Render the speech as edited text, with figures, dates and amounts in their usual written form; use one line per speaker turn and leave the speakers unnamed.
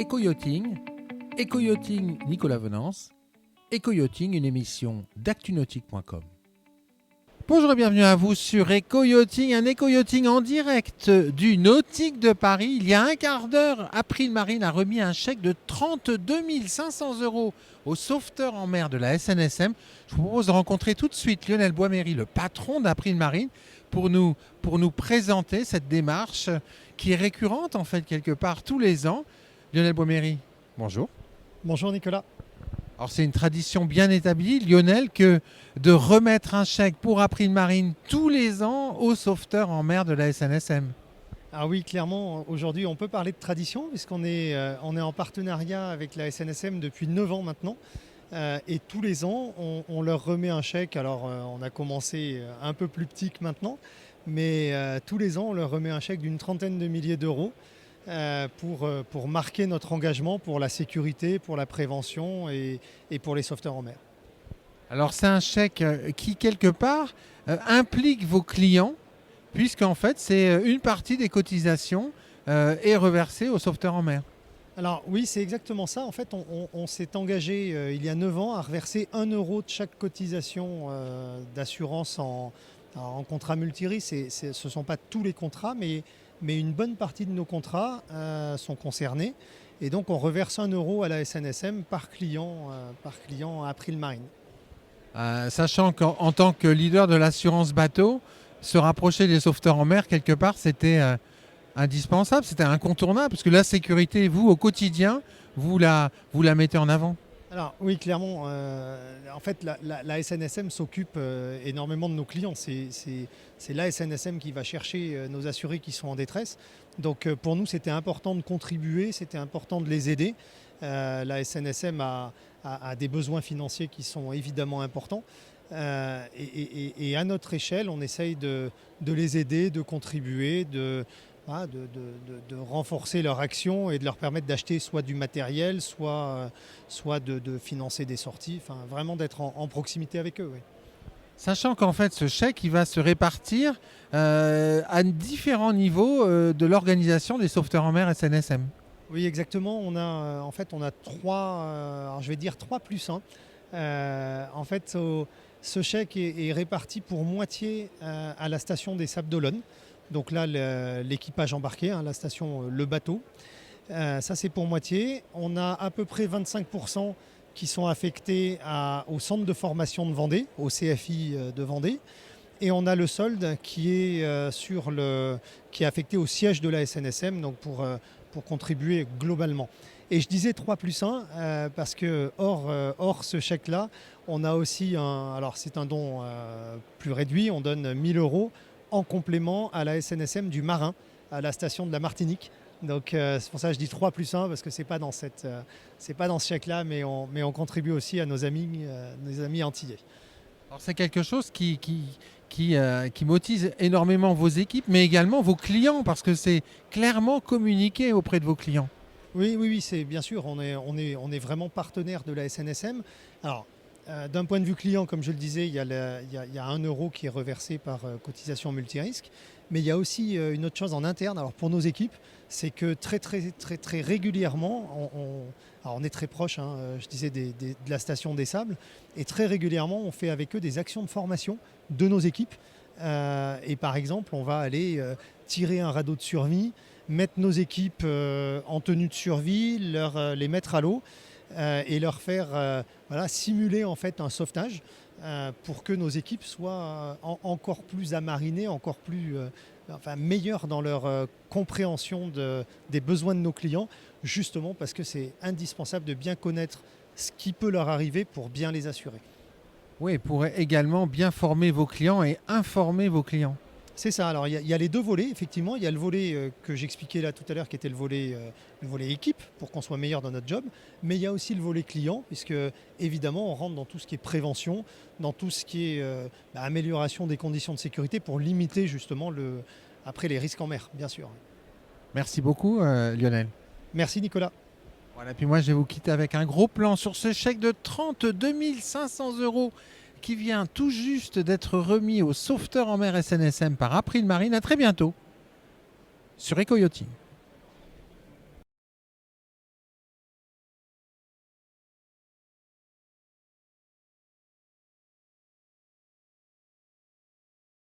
Éco-yachting, Éco-yachting Nicolas Venance, Éco-yachting, une émission d'actunautique.com. Bonjour et bienvenue à vous sur Éco-yachting, un Éco-yachting en direct du Nautique de Paris. Il y a un quart d'heure, April Marine a remis un chèque de 32 500 € aux sauveteurs en mer de la SNSM. Je vous propose de rencontrer tout de suite Lionel Boisméry, le patron d'April Marine, pour nous présenter cette démarche qui est récurrente en fait quelque part tous les ans. Lionel Boisméry, bonjour.
Bonjour Nicolas.
Alors c'est une tradition bien établie, Lionel, que de remettre un chèque pour April Marine tous les ans aux sauveteurs en mer de la SNSM.
Ah oui, clairement, aujourd'hui on peut parler de tradition puisqu'on est en partenariat avec la SNSM depuis 9 ans maintenant. Et tous les ans, on leur remet un chèque. Alors on a commencé un peu plus petit que maintenant, mais tous les ans on leur remet un chèque d'une trentaine de milliers d'euros pour marquer notre engagement pour la sécurité, pour la prévention et pour les sauveteurs en mer.
Alors c'est un chèque qui quelque part implique vos clients, puisqu'en fait c'est une partie des cotisations est reversée aux sauveteurs en mer.
Alors oui, c'est exactement ça. En fait, on s'est engagé il y a 9 ans à reverser 1 euro de chaque cotisation d'assurance en contrat multirisque. Ce ne sont pas tous les contrats, mais une bonne partie de nos contrats sont concernés. Et donc on reverse 1 euro à la SNSM par client à April Marine.
Sachant qu'en tant que leader de l'assurance bateau, se rapprocher des sauveteurs en mer, quelque part, c'était indispensable, c'était incontournable, parce que la sécurité, vous, au quotidien, vous la mettez en avant.
Alors oui, clairement, en fait, la SNSM s'occupe énormément de nos clients. C'est la SNSM qui va chercher nos assurés qui sont en détresse. Donc pour nous, c'était important de contribuer, c'était important de les aider. La SNSM a des besoins financiers qui sont évidemment importants. Et à notre échelle, on essaye de les aider, de contribuer, de renforcer leur action et de leur permettre d'acheter soit du matériel, soit de financer des sorties, enfin vraiment d'être en proximité avec eux. Oui.
Sachant qu'en fait ce chèque il va se répartir à différents niveaux de l'organisation des sauveteurs en mer SNSM.
Oui, exactement. On a trois, alors je vais dire 3+1. En fait, ce chèque est réparti pour moitié à la station des Sables d'Olonne. Donc là, l'équipage embarqué, la station Le Bateau. Ça, c'est pour moitié. On a à peu près 25% qui sont affectés au centre de formation de Vendée, au CFI de Vendée. Et on a le solde qui est affecté au siège de la SNSM, donc pour contribuer globalement. Et je disais 3+1 parce que hors ce chèque-là, on a aussi alors c'est un don plus réduit, on donne 1 000 € en complément à la SNSM du Marin, à la station de la Martinique. Donc c'est pour ça que je dis 3+1 parce que c'est pas dans ce chèque-là, mais on contribue aussi à nos amis antillais.
Alors c'est quelque chose qui motive énormément vos équipes, mais également vos clients, parce que c'est clairement communiqué auprès de vos clients.
Oui, c'est bien sûr, on est vraiment partenaire de la SNSM. Alors, d'un point de vue client, comme je le disais, il y a 1 euro qui est reversé par cotisation multirisque, mais il y a aussi une autre chose en interne. Alors pour nos équipes, c'est que très régulièrement, on est très proche, je disais, de la station des Sables, et très régulièrement, on fait avec eux des actions de formation de nos équipes. Et par exemple, on va aller tirer un radeau de survie, mettre nos équipes en tenue de survie, les mettre à l'eau et leur faire simuler en fait un sauvetage pour que nos équipes soient encore plus amarinées, encore plus meilleures dans leur compréhension des besoins de nos clients, justement parce que c'est indispensable de bien connaître ce qui peut leur arriver pour bien les assurer.
Oui, pour également bien former vos clients et informer vos clients.
C'est ça. Alors il y a les deux volets, effectivement. Il y a le volet que j'expliquais là tout à l'heure, qui était le volet équipe, pour qu'on soit meilleur dans notre job. Mais il y a aussi le volet client, puisque évidemment on rentre dans tout ce qui est prévention, dans tout ce qui est amélioration des conditions de sécurité pour limiter justement après les risques en mer, bien sûr.
Merci beaucoup Lionel.
Merci Nicolas.
Voilà, puis moi je vais vous quitter avec un gros plan sur ce chèque de 32 500 € qui vient tout juste d'être remis aux sauveteurs en mer SNSM par April Marine. À très bientôt sur Éco-yachting.